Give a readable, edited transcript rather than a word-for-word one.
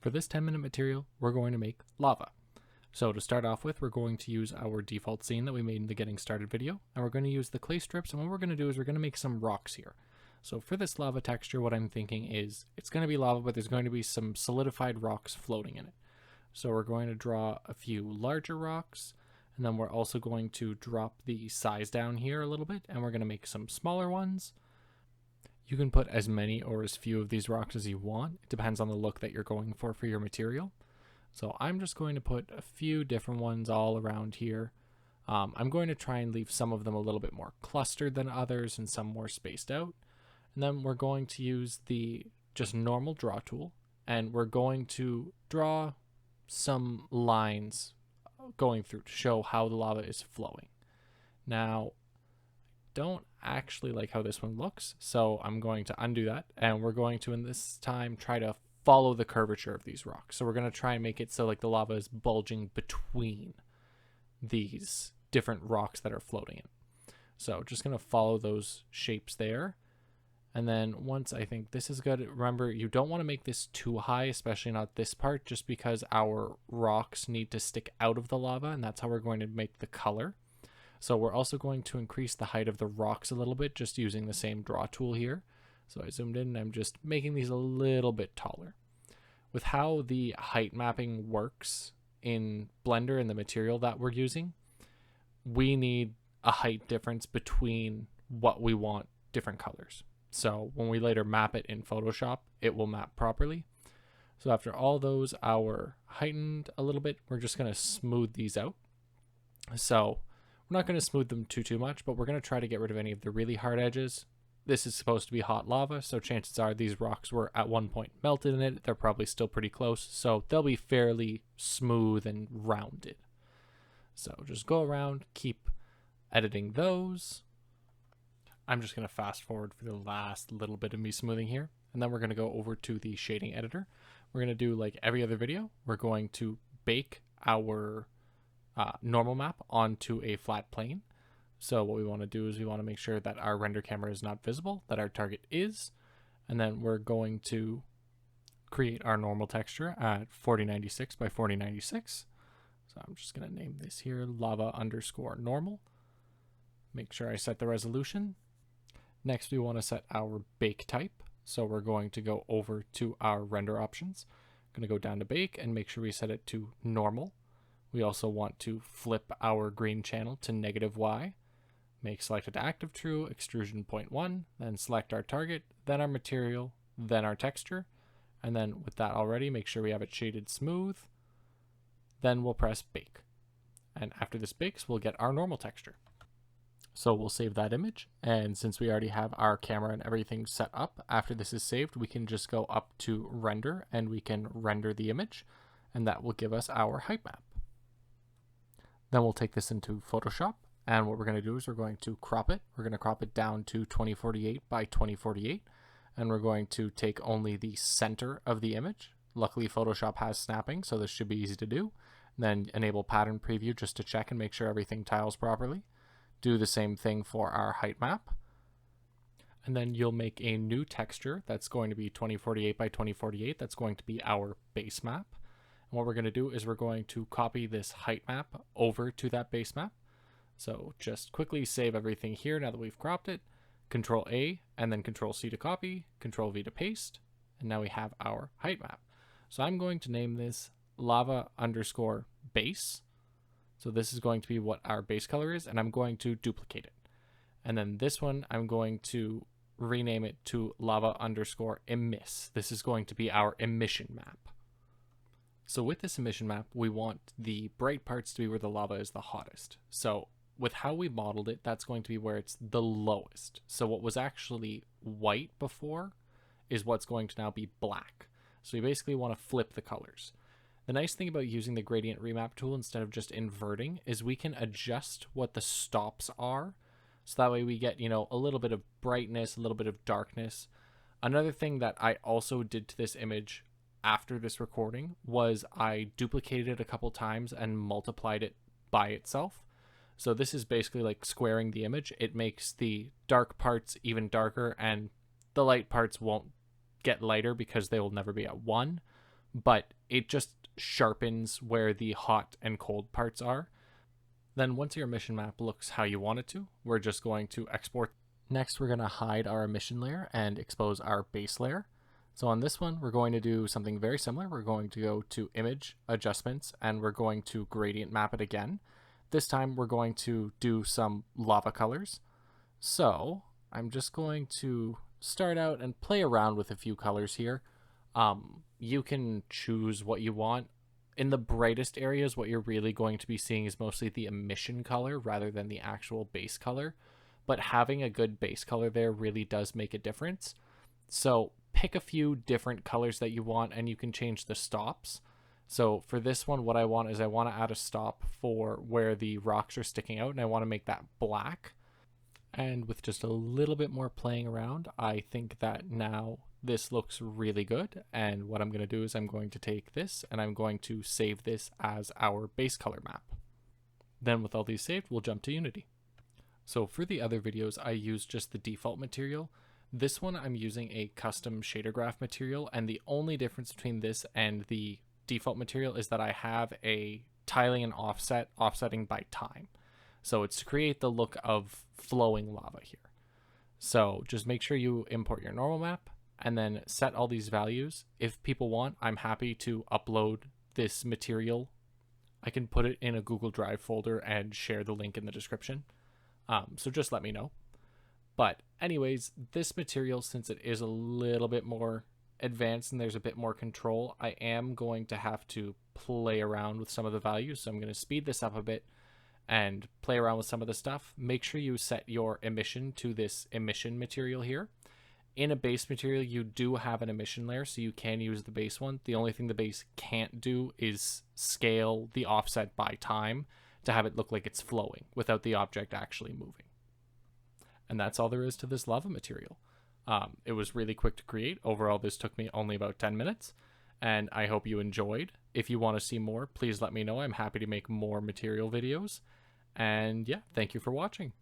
For this 10-minute material, we're going to make lava. So to start off with, we're going to use our default scene that we made in the getting started video, and we're going to use the clay strips, and what we're going to do is we're going to make some rocks here. So for this lava texture, what I'm thinking is it's going to be lava, but there's going to be some solidified rocks floating in it. So we're going to draw a few larger rocks, and then we're also going to drop the size down here a little bit, and we're going to make some smaller ones. You can put as many or as few of these rocks as you want. It depends on the look that you're going for your material. So I'm just going to put a few different ones all around here. I'm going to try and leave some of them a little bit more clustered than others and some more spaced out. And then we're going to use the just normal draw tool, and we're going to draw some lines going through to show how the lava is flowing. Now, don't actually like how this one looks, so I'm going to undo that, and we're going to in this time try to follow the curvature of these rocks. So we're going to try and make it so like the lava is bulging between these different rocks that are floating in. So just going to follow those shapes there. And then once I think this is good, remember you don't want to make this too high, especially not this part, just because our rocks need to stick out of the lava, and that's how we're going to make the color. So we're also going to increase the height of the rocks a little bit, just using the same draw tool here. So I zoomed in and I'm just making these a little bit taller. With how the height mapping works in Blender and the material that we're using, we need a height difference between what we want different colors. So when we later map it in Photoshop, it will map properly. So after all those are heightened a little bit, we're just going to smooth these out. So we're not going to smooth them too much, but we're going to try to get rid of any of the really hard edges. This is supposed to be hot lava, so chances are these rocks were at one point melted in it. They're probably still pretty close, so they'll be fairly smooth and rounded. So just go around, keep editing those. I'm just going to fast forward for the last little bit of me smoothing here, and then we're going to go over to the shading editor. We're going to do like every other video. We're going to bake our normal map onto a flat plane. So what we want to do is we want to make sure that our render camera is not visible, that our target is, and then we're going to create our normal texture at 4096 by 4096. So I'm just going to name this here lava_normal. Make sure I set the resolution. Next, we want to set our bake type. So we're going to go over to our render options. I'm going to go down to bake and make sure we set it to normal. We also want to flip our green channel to -Y. Make selected active true, extrusion 0.1, then select our target, then our material, then our texture. And then with that already, make sure we have it shaded smooth. Then we'll press bake. And after this bakes, we'll get our normal texture. So we'll save that image, and since we already have our camera and everything set up, after this is saved, we can just go up to render and we can render the image, and that will give us our height map. Then we'll take this into Photoshop, and what we're going to do is we're going to crop it. We're going to crop it down to 2048 by 2048, and we're going to take only the center of the image. Luckily, Photoshop has snapping, so this should be easy to do. Then enable pattern preview just to check and make sure everything tiles properly. Do the same thing for our height map. And then you'll make a new texture that's going to be 2048 by 2048. That's going to be our base map. And what we're going to do is we're going to copy this height map over to that base map. So just quickly save everything here now that we've cropped it. Control A and then Control C to copy, Control V to paste. And now we have our height map. So I'm going to name this lava_base. So this is going to be what our base color is, and I'm going to duplicate it. And then this one, I'm going to rename it to lava_emiss. This is going to be our emission map. So with this emission map, we want the bright parts to be where the lava is the hottest. So with how we modeled it, that's going to be where it's the lowest. So what was actually white before is what's going to now be black. So we basically want to flip the colors. The nice thing about using the gradient remap tool instead of just inverting is we can adjust what the stops are. So that way we get, a little bit of brightness, a little bit of darkness. Another thing that I also did to this image after this recording was I duplicated it a couple times and multiplied it by itself. So this is basically like squaring the image. It makes the dark parts even darker and the light parts won't get lighter because they will never be at 1. but it just sharpens where the hot and cold parts are. Then once your emission map looks how you want it to, we're just going to export. Next, we're going to hide our emission layer and expose our base layer. So on this one, we're going to do something very similar. We're going to go to Image, Adjustments, and we're going to gradient map it again. This time, we're going to do some lava colors. So I'm just going to start out and play around with a few colors here. You can choose what you want. In the brightest areas, what you're really going to be seeing is mostly the emission color rather than the actual base color. But having a good base color there really does make a difference. So pick a few different colors that you want, and you can change the stops. So for this one, what I want is I want to add a stop for where the rocks are sticking out, and I want to make that black. And with just a little bit more playing around, I think that now this looks really good. And what I'm going to do is I'm going to take this and I'm going to save this as our base color map. Then with all these saved, we'll jump to Unity. So for the other videos, I use just the default material. This one I'm using a custom shader graph material, and the only difference between this and the default material is that I have a tiling and offsetting by time. So it's to create the look of flowing lava here. So just make sure you import your normal map and then set all these values. If people want, I'm happy to upload this material. I can put it in a Google Drive folder and share the link in the description. So just let me know. But anyways, this material, since it is a little bit more advanced and there's a bit more control, I am going to have to play around with some of the values. So I'm going to speed this up a bit and play around with some of the stuff. Make sure you set your emission to this emission material here. In a base material, you do have an emission layer, so you can use the base one. The only thing the base can't do is scale the offset by time to have it look like it's flowing without the object actually moving. And that's all there is to this lava material. It was really quick to create. Overall, this took me only about 10 minutes, and I hope you enjoyed. If you want to see more, please let me know. I'm happy to make more material videos. And yeah, thank you for watching.